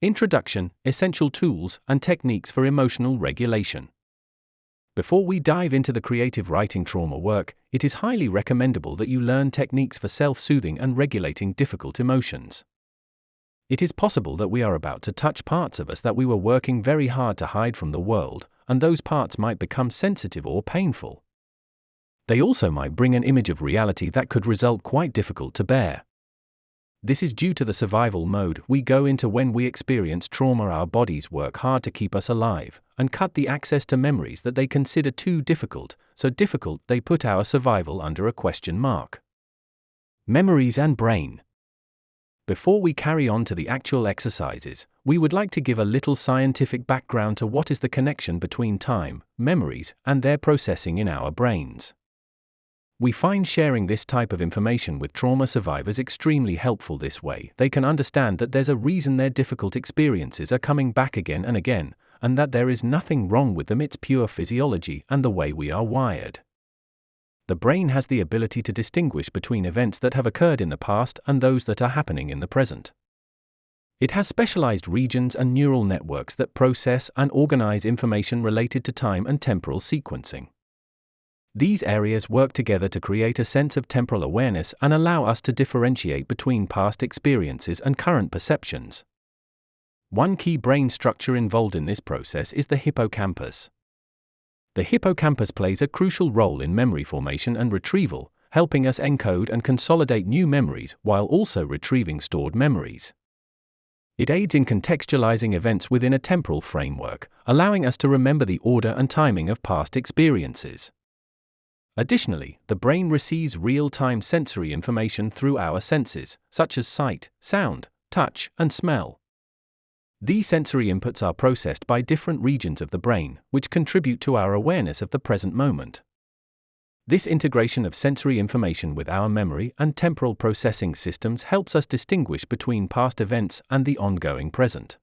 Introduction, essential tools and techniques for emotional regulation. Before we dive into the creative writing trauma work, it is highly recommendable that you learn techniques for self-soothing and regulating difficult emotions. It is possible that we are about to touch parts of us that we were working very hard to hide from the world, and those parts might become sensitive or painful. They also might bring an image of reality that could result quite difficult to bear. This is due to the survival mode we go into when we experience trauma. Our bodies work hard to keep us alive, and cut the access to memories that they consider too difficult, so difficult they put our survival under a question mark. Memories and brain. Before we carry on to the actual exercises, we would like to give a little scientific background to what is the connection between time, memories, and their processing in our brains. We find sharing this type of information with trauma survivors extremely helpful. This way, they can understand that there's a reason their difficult experiences are coming back again and again, and that there is nothing wrong with them. It's pure physiology and the way we are wired. The brain has the ability to distinguish between events that have occurred in the past and those that are happening in the present. It has specialized regions and neural networks that process and organize information related to time and temporal sequencing. These areas work together to create a sense of temporal awareness and allow us to differentiate between past experiences and current perceptions. One key brain structure involved in this process is the hippocampus. The hippocampus plays a crucial role in memory formation and retrieval, helping us encode and consolidate new memories while also retrieving stored memories. It aids in contextualizing events within a temporal framework, allowing us to remember the order and timing of past experiences. Additionally, the brain receives real-time sensory information through our senses, such as sight, sound, touch, and smell. These sensory inputs are processed by different regions of the brain, which contribute to our awareness of the present moment. This integration of sensory information with our memory and temporal processing systems helps us distinguish between past events and the ongoing present.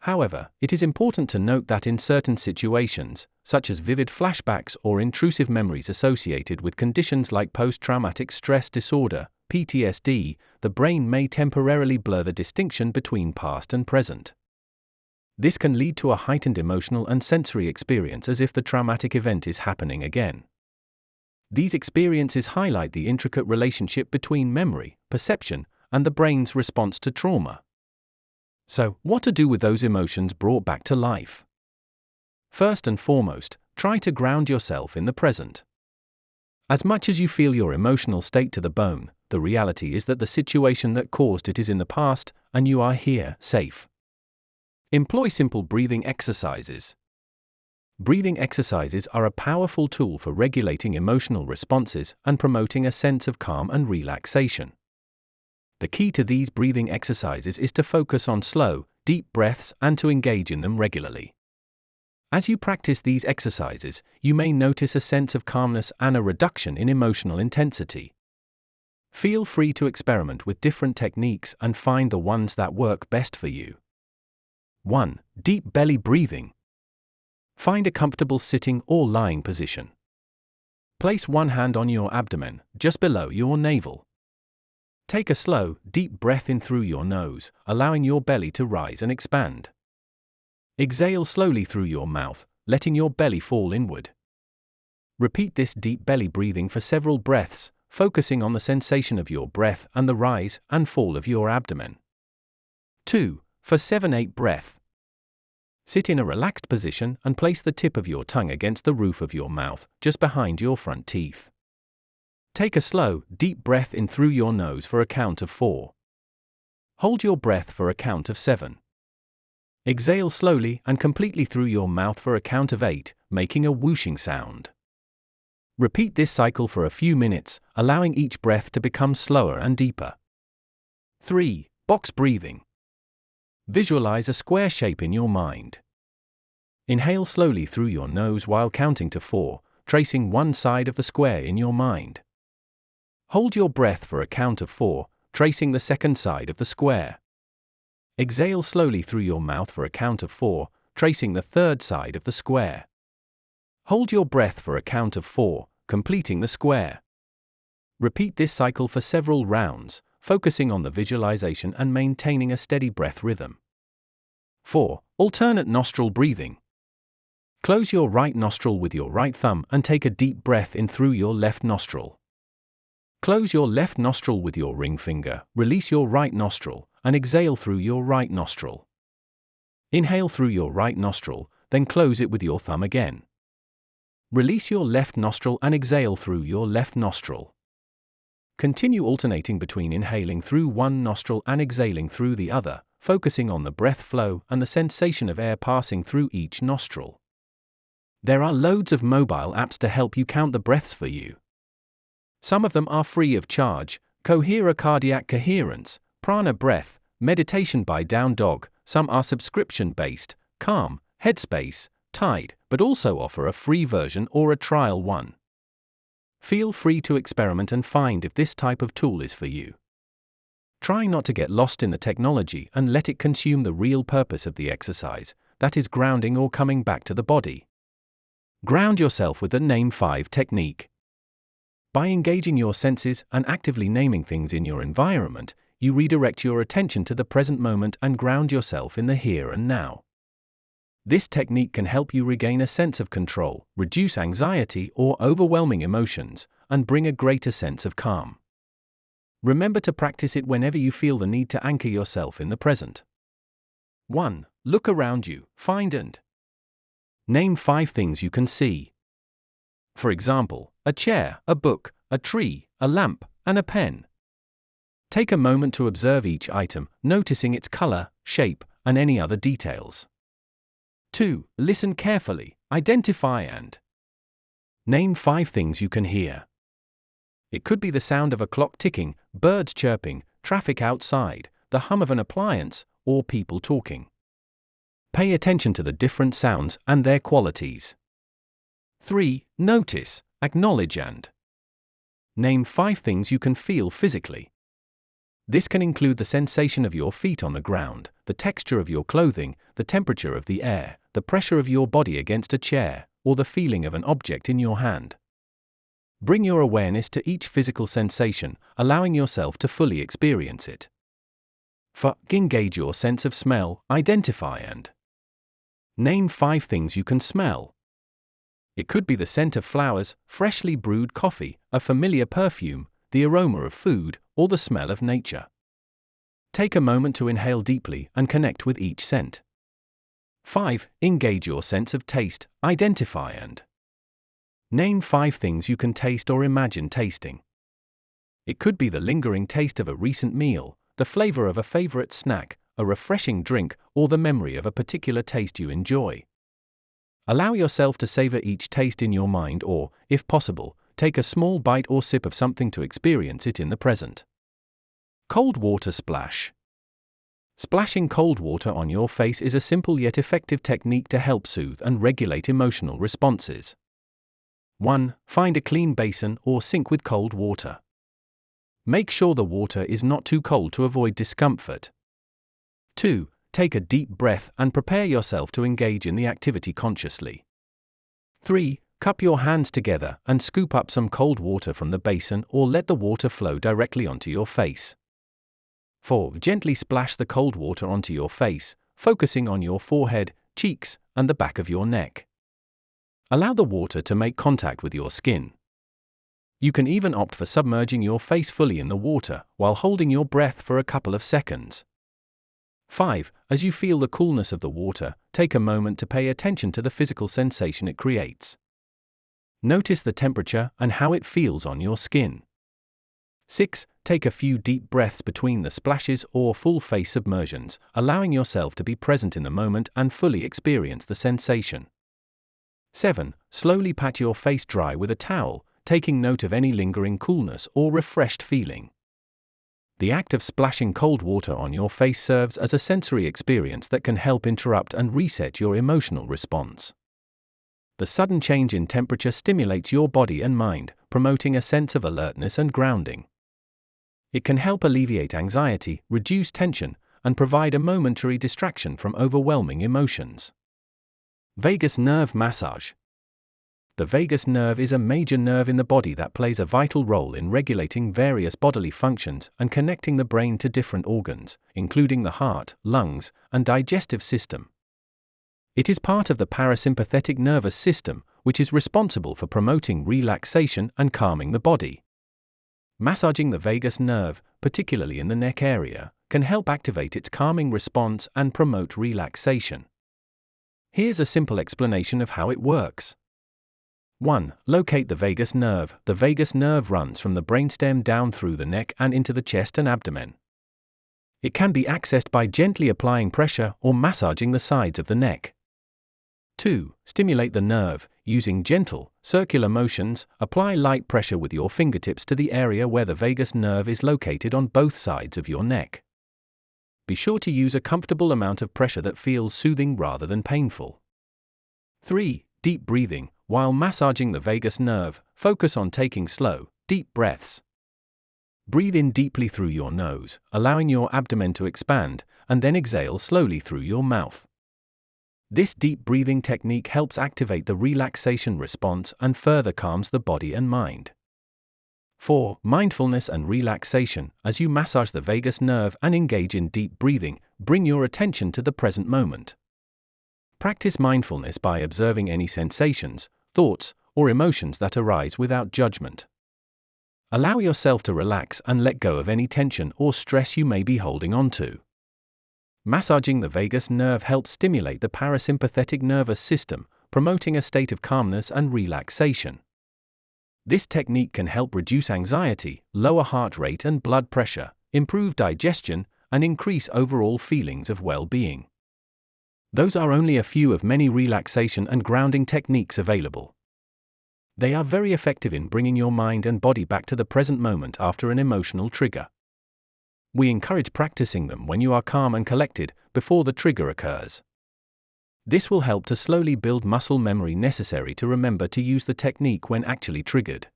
However, it is important to note that in certain situations, such as vivid flashbacks or intrusive memories associated with conditions like post-traumatic stress disorder, PTSD, the brain may temporarily blur the distinction between past and present. This can lead to a heightened emotional and sensory experience as if the traumatic event is happening again. These experiences highlight the intricate relationship between memory, perception, and the brain's response to trauma. So, what to do with those emotions brought back to life? First and foremost, try to ground yourself in the present. As much as you feel your emotional state to the bone, the reality is that the situation that caused it is in the past, and you are here, safe. Employ simple breathing exercises. Breathing exercises are a powerful tool for regulating emotional responses and promoting a sense of calm and relaxation. The key to these breathing exercises is to focus on slow, deep breaths and to engage in them regularly. As you practice these exercises, you may notice a sense of calmness and a reduction in emotional intensity. Feel free to experiment with different techniques and find the ones that work best for you. 1. Deep belly breathing. Find a comfortable sitting or lying position. Place one hand on your abdomen, just below your navel. Take a slow, deep breath in through your nose, allowing your belly to rise and expand. Exhale slowly through your mouth, letting your belly fall inward. Repeat this deep belly breathing for several breaths, focusing on the sensation of your breath and the rise and fall of your abdomen. 2. For 7-8 breath. Sit in a relaxed position and place the tip of your tongue against the roof of your mouth, just behind your front teeth. Take a slow, deep breath in through your nose for a count of 4. Hold your breath for a count of 7. Exhale slowly and completely through your mouth for a count of 8, making a whooshing sound. Repeat this cycle for a few minutes, allowing each breath to become slower and deeper. 3. Box breathing. Visualize a square shape in your mind. Inhale slowly through your nose while counting to 4, tracing one side of the square in your mind. Hold your breath for a count of 4, tracing the second side of the square. Exhale slowly through your mouth for a count of 4, tracing the third side of the square. Hold your breath for a count of 4, completing the square. Repeat this cycle for several rounds, focusing on the visualization and maintaining a steady breath rhythm. 4. Alternate nostril breathing. Close your right nostril with your right thumb and take a deep breath in through your left nostril. Close your left nostril with your ring finger, release your right nostril, and exhale through your right nostril. Inhale through your right nostril, then close it with your thumb again. Release your left nostril and exhale through your left nostril. Continue alternating between inhaling through one nostril and exhaling through the other, focusing on the breath flow and the sensation of air passing through each nostril. There are loads of mobile apps to help you count the breaths for you. Some of them are free of charge: Cohera Cardiac Coherence, Prana Breath, Meditation by Down Dog. Some are subscription-based: Calm, Headspace, Tide, but also offer a free version or a trial one. Feel free to experiment and find if this type of tool is for you. Try not to get lost in the technology and let it consume the real purpose of the exercise, that is grounding or coming back to the body. Ground yourself with the Name 5 technique. By engaging your senses and actively naming things in your environment, you redirect your attention to the present moment and ground yourself in the here and now. This technique can help you regain a sense of control, reduce anxiety or overwhelming emotions, and bring a greater sense of calm. Remember to practice it whenever you feel the need to anchor yourself in the present. 1. Look around you, find and name 5 things you can see. For example, a chair, a book, a tree, a lamp, and a pen. Take a moment to observe each item, noticing its color, shape, and any other details. 2. Listen carefully, identify and name 5 things you can hear. It could be the sound of a clock ticking, birds chirping, traffic outside, the hum of an appliance, or people talking. Pay attention to the different sounds and their qualities. 3. Notice, acknowledge and name 5 things you can feel physically. This can include the sensation of your feet on the ground, the texture of your clothing, the temperature of the air, the pressure of your body against a chair, or the feeling of an object in your hand. Bring your awareness to each physical sensation, allowing yourself to fully experience it. 4. Engage your sense of smell, identify and name 5 things you can smell. It could be the scent of flowers, freshly brewed coffee, a familiar perfume, the aroma of food, or the smell of nature. Take a moment to inhale deeply and connect with each scent. 5. Engage your sense of taste, identify and name 5 things you can taste or imagine tasting. It could be the lingering taste of a recent meal, the flavor of a favorite snack, a refreshing drink, or the memory of a particular taste you enjoy. Allow yourself to savor each taste in your mind or, if possible, take a small bite or sip of something to experience it in the present. Cold water splash. Splashing cold water on your face is a simple yet effective technique to help soothe and regulate emotional responses. 1. Find a clean basin or sink with cold water. Make sure the water is not too cold to avoid discomfort. 2. Take a deep breath and prepare yourself to engage in the activity consciously. 3. Cup your hands together and scoop up some cold water from the basin or let the water flow directly onto your face. 4. Gently splash the cold water onto your face, focusing on your forehead, cheeks, and the back of your neck. Allow the water to make contact with your skin. You can even opt for submerging your face fully in the water while holding your breath for a couple of seconds. 5. As you feel the coolness of the water, take a moment to pay attention to the physical sensation it creates. Notice the temperature and how it feels on your skin. 6. Take a few deep breaths between the splashes or full face submersions, allowing yourself to be present in the moment and fully experience the sensation. 7. Slowly pat your face dry with a towel, taking note of any lingering coolness or refreshed feeling. The act of splashing cold water on your face serves as a sensory experience that can help interrupt and reset your emotional response. The sudden change in temperature stimulates your body and mind, promoting a sense of alertness and grounding. It can help alleviate anxiety, reduce tension, and provide a momentary distraction from overwhelming emotions. Vagus nerve massage. The vagus nerve is a major nerve in the body that plays a vital role in regulating various bodily functions and connecting the brain to different organs, including the heart, lungs, and digestive system. It is part of the parasympathetic nervous system, which is responsible for promoting relaxation and calming the body. Massaging the vagus nerve, particularly in the neck area, can help activate its calming response and promote relaxation. Here's a simple explanation of how it works. 1. Locate the vagus nerve. The vagus nerve runs from the brainstem down through the neck and into the chest and abdomen. It can be accessed by gently applying pressure or massaging the sides of the neck. 2. Stimulate the nerve. Using gentle, circular motions, apply light pressure with your fingertips to the area where the vagus nerve is located on both sides of your neck. Be sure to use a comfortable amount of pressure that feels soothing rather than painful. 3. Deep breathing. While massaging the vagus nerve, focus on taking slow, deep breaths. Breathe in deeply through your nose, allowing your abdomen to expand, and then exhale slowly through your mouth. This deep breathing technique helps activate the relaxation response and further calms the body and mind. 4. Mindfulness and relaxation. As you massage the vagus nerve and engage in deep breathing, bring your attention to the present moment. Practice mindfulness by observing any sensations, thoughts, or emotions that arise without judgment. Allow yourself to relax and let go of any tension or stress you may be holding on to. Massaging the vagus nerve helps stimulate the parasympathetic nervous system, promoting a state of calmness and relaxation. This technique can help reduce anxiety, lower heart rate and blood pressure, improve digestion, and increase overall feelings of well-being. Those are only a few of many relaxation and grounding techniques available. They are very effective in bringing your mind and body back to the present moment after an emotional trigger. We encourage practicing them when you are calm and collected, before the trigger occurs. This will help to slowly build muscle memory necessary to remember to use the technique when actually triggered.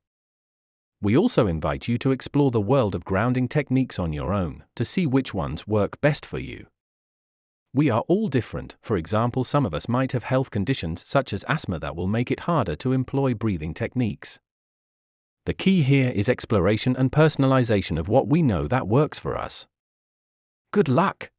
We also invite you to explore the world of grounding techniques on your own, to see which ones work best for you. We are all different. For example, some of us might have health conditions such as asthma that will make it harder to employ breathing techniques. The key here is exploration and personalization of what we know that works for us. Good luck!